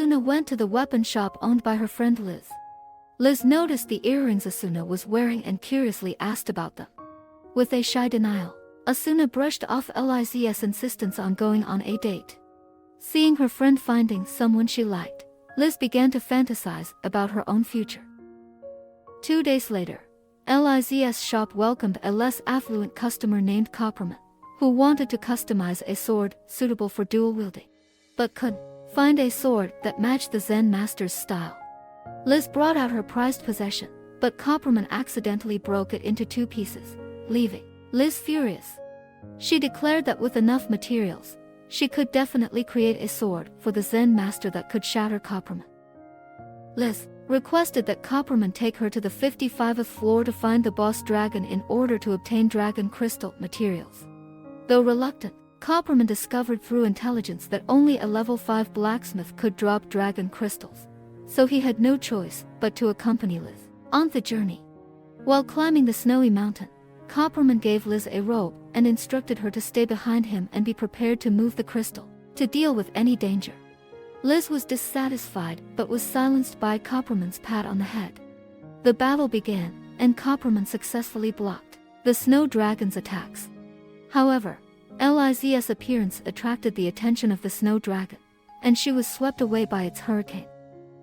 Asuna went to the weapon shop owned by her friend Liz. Liz noticed the earrings Asuna was wearing and curiously asked about them. With a shy denial, Asuna brushed off Liz's insistence on going on a date. Seeing her friend finding someone she liked, Liz began to fantasize about her own future. 2 days later, Liz's shop welcomed a less affluent customer named Copperman, who wanted to customize a sword suitable for dual wielding, but couldn't find a sword that matched the Zen master's style. Liz brought out her prized possession, but Copperman accidentally broke it into 2 pieces, leaving Liz furious. She declared that with enough materials, she could definitely create a sword for the Zen master that could shatter Copperman. Liz requested that Copperman take her to the 55th floor to find the boss dragon in order to obtain dragon crystal materials. Though reluctant, Copperman discovered through intelligence that only a level 5 blacksmith could drop dragon crystals, so he had no choice but to accompany Liz on the journey. While climbing the snowy mountain, Copperman gave Liz a robe and instructed her to stay behind him and be prepared to move the crystal to deal with any danger. Liz was dissatisfied but was silenced by Copperman's pat on the head. The battle began, and Copperman successfully blocked the snow dragon's attacks. However, Liz's appearance attracted the attention of the snow dragon, and she was swept away by its hurricane.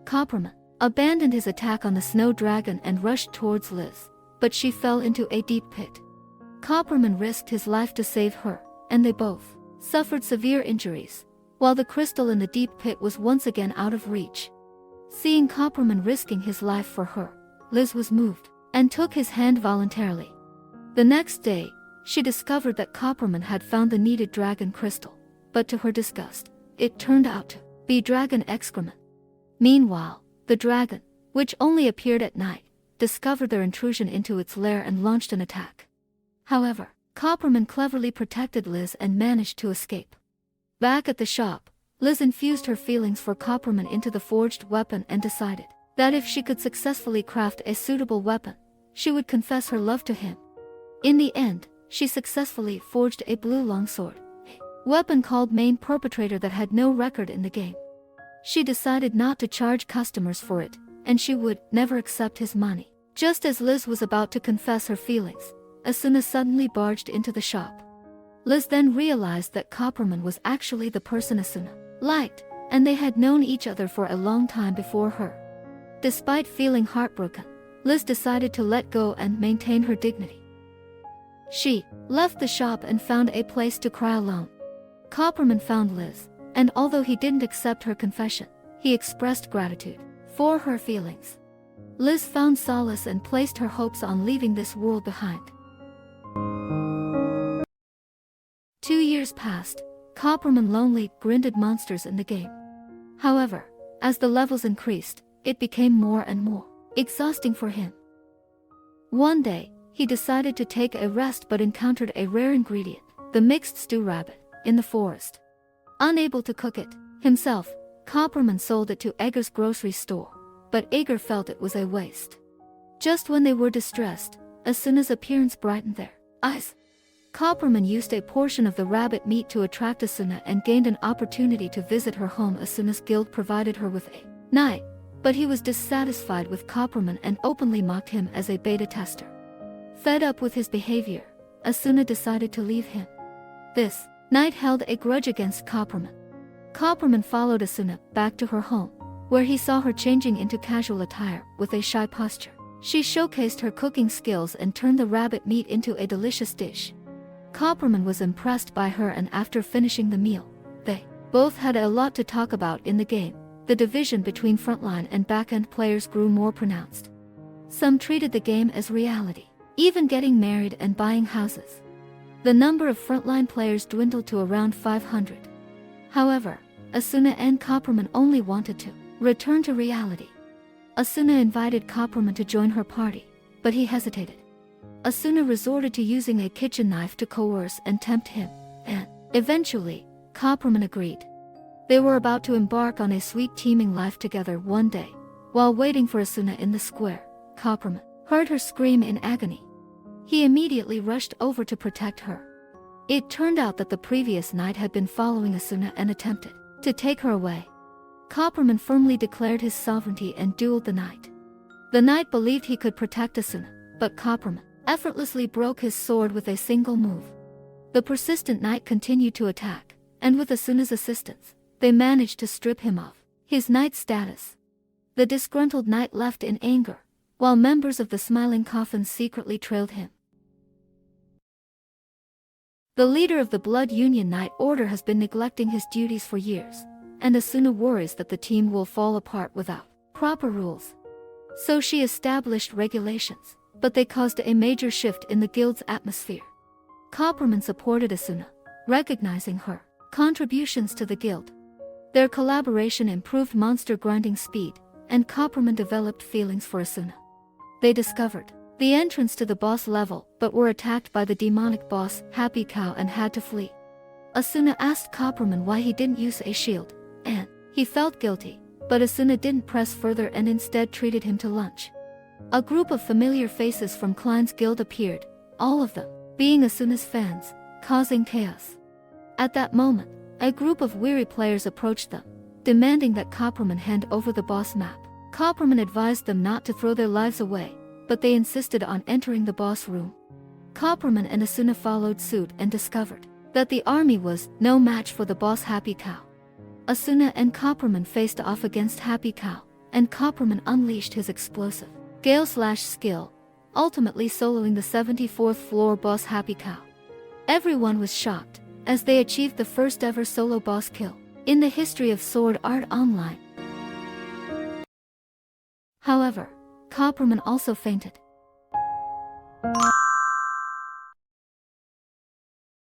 Copperman abandoned his attack on the snow dragon and rushed towards Liz, but she fell into a deep pit. Copperman risked his life to save her, and they both suffered severe injuries, while the crystal in the deep pit was once again out of reach. Seeing Copperman risking his life for her, Liz was moved and took his hand voluntarily. The next day, she discovered that Copperman had found the needed dragon crystal, but to her disgust, it turned out to be dragon excrement. Meanwhile, the dragon, which only appeared at night, discovered their intrusion into its lair and launched an attack. However, Copperman cleverly protected Liz and managed to escape. Back at the shop, Liz infused her feelings for Copperman into the forged weapon and decided that if she could successfully craft a suitable weapon, she would confess her love to him. In the end, she successfully forged a blue longsword, a weapon called Main Perpetrator that had no record in the game. She decided not to charge customers for it, and she would never accept his money. Just as Liz was about to confess her feelings, Asuna suddenly barged into the shop. Liz then realized that Copperman was actually the person Asuna liked, and they had known each other for a long time before her. Despite feeling heartbroken, Liz decided to let go and maintain her dignity. She left the shop and found a place to cry alone. Copperman found Liz, and although he didn't accept her confession, he expressed gratitude for her feelings. Liz found solace and placed her hopes on leaving this world behind. 2 years passed. Copperman lonely grinded monsters in the game. However, as the levels increased, it became more and more exhausting for him. One day, he decided to take a rest but encountered a rare ingredient, the mixed stew rabbit, in the forest. Unable to cook it himself, Copperman sold it to Egger's grocery store, but Egger felt it was a waste. Just when they were distressed, Asuna's appearance brightened their eyes. Copperman used a portion of the rabbit meat to attract Asuna and gained an opportunity to visit her home. Asuna's guild provided her with a knife, but he was dissatisfied with Copperman and openly mocked him as a beta tester. Fed up with his behavior, Asuna decided to leave him. This knight held a grudge against Copperman. Copperman followed Asuna back to her home, where he saw her changing into casual attire with a shy posture. She showcased her cooking skills and turned the rabbit meat into a delicious dish. Copperman was impressed by her, and after finishing the meal, they both had a lot to talk about in the game. The division between frontline and back-end players grew more pronounced. Some treated the game as reality, even getting married and buying houses. The number of frontline players dwindled to around 500. However, Asuna and Copperman only wanted to return to reality. Asuna invited Copperman to join her party, but he hesitated. Asuna resorted to using a kitchen knife to coerce and tempt him, and eventually, Copperman agreed. They were about to embark on a sweet teeming life together one day. While waiting for Asuna in the square, Copperman heard her scream in agony. He immediately rushed over to protect her. It turned out that the previous night had been following Asuna and attempted to take her away. Copperman firmly declared his sovereignty and dueled the knight. The knight believed he could protect Asuna, but Copperman effortlessly broke his sword with a single move. The persistent knight continued to attack, and with Asuna's assistance, they managed to strip him of his knight status. The disgruntled knight left in anger, while members of the Smiling Coffin secretly trailed him. The leader of the Blood Union Knight Order has been neglecting his duties for years, and Asuna worries that the team will fall apart without proper rules. So she established regulations, but they caused a major shift in the guild's atmosphere. Copperman supported Asuna, recognizing her contributions to the guild. Their collaboration improved monster grinding speed, and Copperman developed feelings for Asuna. They discovered the entrance to the boss level but were attacked by the demonic boss, Happy Cow, and had to flee. Asuna asked Copperman why he didn't use a shield, and he felt guilty, but Asuna didn't press further and instead treated him to lunch. A group of familiar faces from Klein's guild appeared, all of them being Asuna's fans, causing chaos. At that moment, a group of weary players approached them, demanding that Copperman hand over the boss map. Copperman advised them not to throw their lives away, but they insisted on entering the boss room. Copperman and Asuna followed suit and discovered that the army was no match for the boss Happy Cow. Asuna and Copperman faced off against Happy Cow, and Copperman unleashed his explosive Gale/skill, ultimately soloing the 74th floor boss Happy Cow. Everyone was shocked, as they achieved the first ever solo boss kill in the history of Sword Art Online. However, Copperman also fainted.